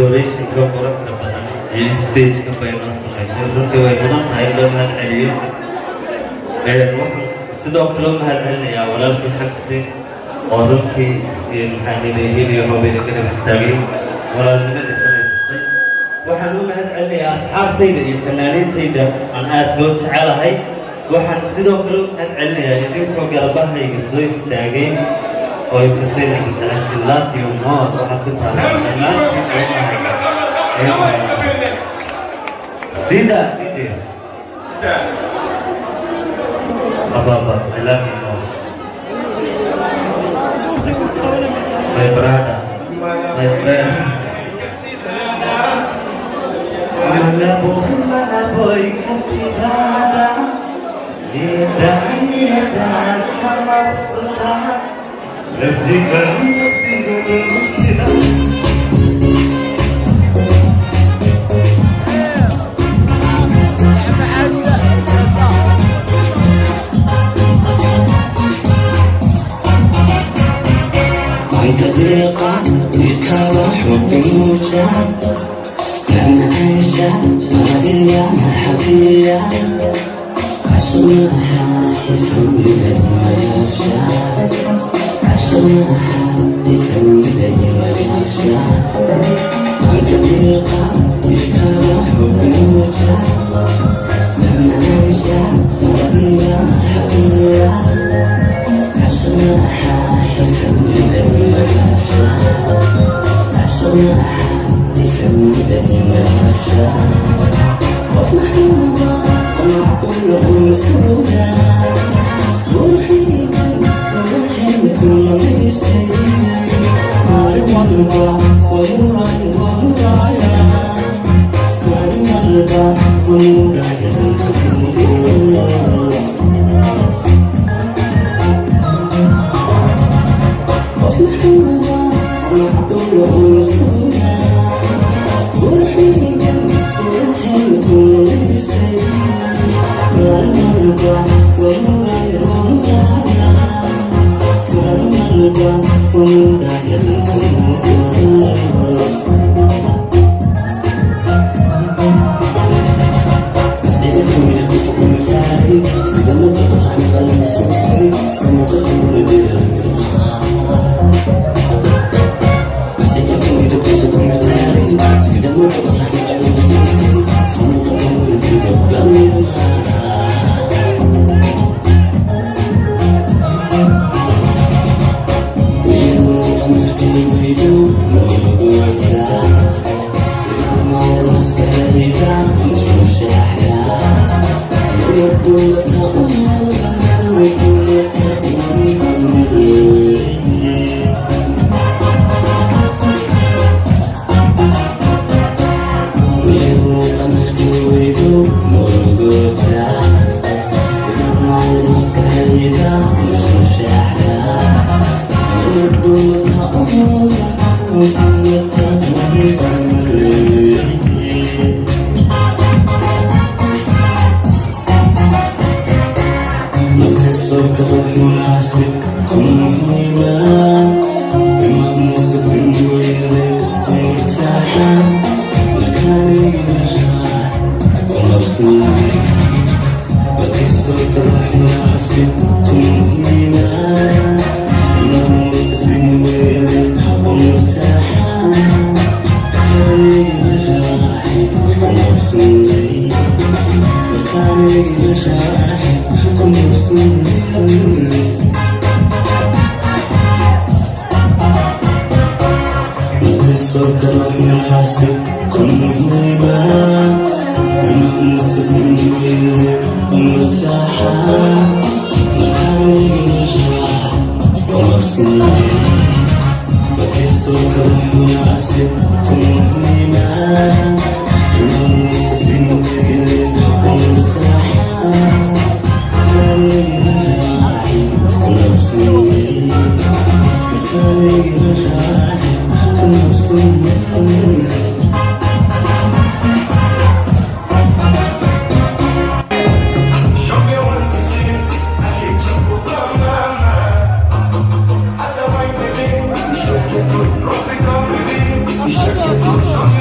decorationka quruxda badan iyo stageka bay noo samaysay runtii way mudan tahay loo mahad celiyo waxaan sidoo kale u mahad celinayaa walaalkii xagsi oo runtii maxaa leedahay iyo hoobayda garab istaagay walaalnimadiisana tusay waxaan u mahad celinayaa asxaabtayda iyo fanaaniintayda aan aad loo jecelahay waxaan sidoo kale u mahad celinayaa idinkoo garabahayga soo istaagay oo ay tuseen internationality more waxaa ku taala sida video Ababa, I love you more. My brother, my friend. Mana boy katibada, nidan kamar sudah, lebih كثيقة بكرة حبي وجاه لأن عيشة مرضية مرحبية عشناها يفهم إلي ما يشاء عشناها يفهم إلي ما يشاء كثيقة بكرة حبي وجاه لأن عيشة مرضية مرحبية عشناها يفهم إلي ما يشاء عشناها يفهم إلي ما يشاء واصلحوها طمع كلهم مسؤولا روحي وروحي كل مستهيئ ماري والله وموراي ومورايا ماري والله ومورايا Show me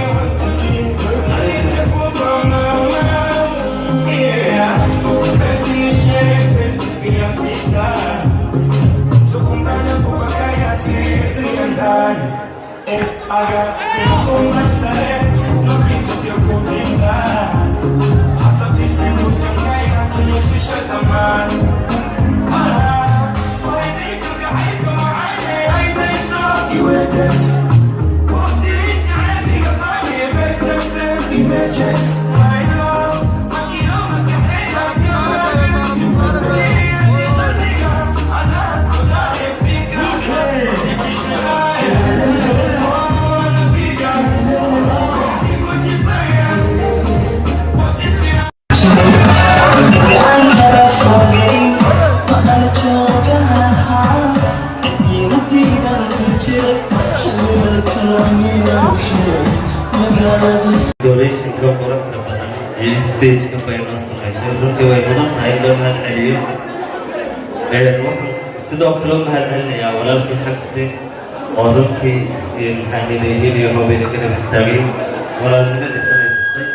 Decoration-ka quruxda badan iyo stage-ka bay noo samaysay runtii way mudan tahay loo mahad celiyo. Waxaan sidoo kale u mahad celinayaa walaalkii xagsi oo runtii hiliyo hoobayda garab istaagay walaalnimada samaysay.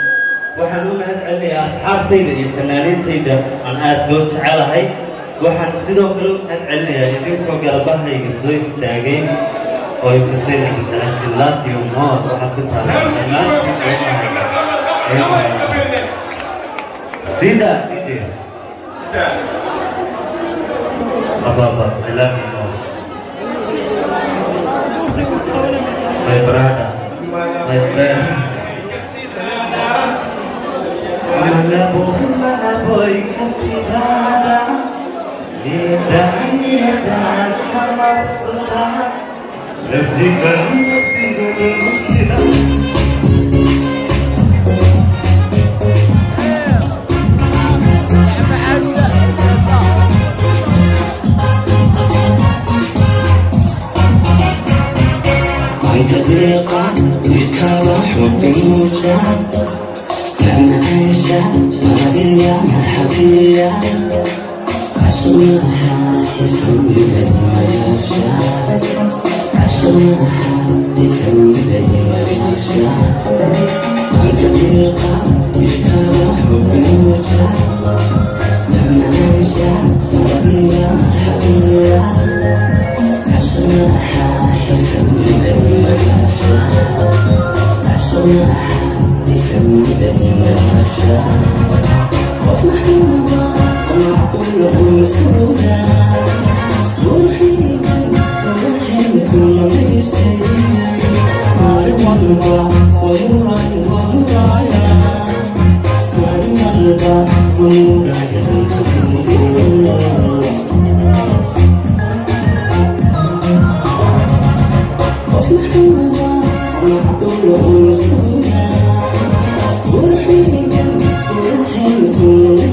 Waxaan u mahad celinayaa asxaabtayda iyo fanaaniintayda aan aad loo jecelahay. Waxaan sidoo kale u mahad celinayaa idinkoo garbahayga soo istaagay oo ay kuseen international iyo mood waxaa ku taala sida Ababa, I love you more. My brother, my friend. Mana boy katirada, lidah kamar sudah. عنك ضيقة بك وحبي وجعل لأن عيشة مرحبية مرحبية عشرناها يفهم إليه ما يشاء عشرناها يفهم إليه ما يشاء عنك ضيقة بك وحبي وجعل لأن عيشة مرحبية مرحبية عشرناها يفهم إليه ما يشاء عشرناها يفهم إليه ما يشاء واصلحوها ومعقوله مسؤولا مرحبا ومرحبكم ومسكينا مرحبا ومراي ومرايا مرحبا ومرايا واصلحوها ومعقوله مسؤولا مرحبا ومرحبكم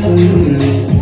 Come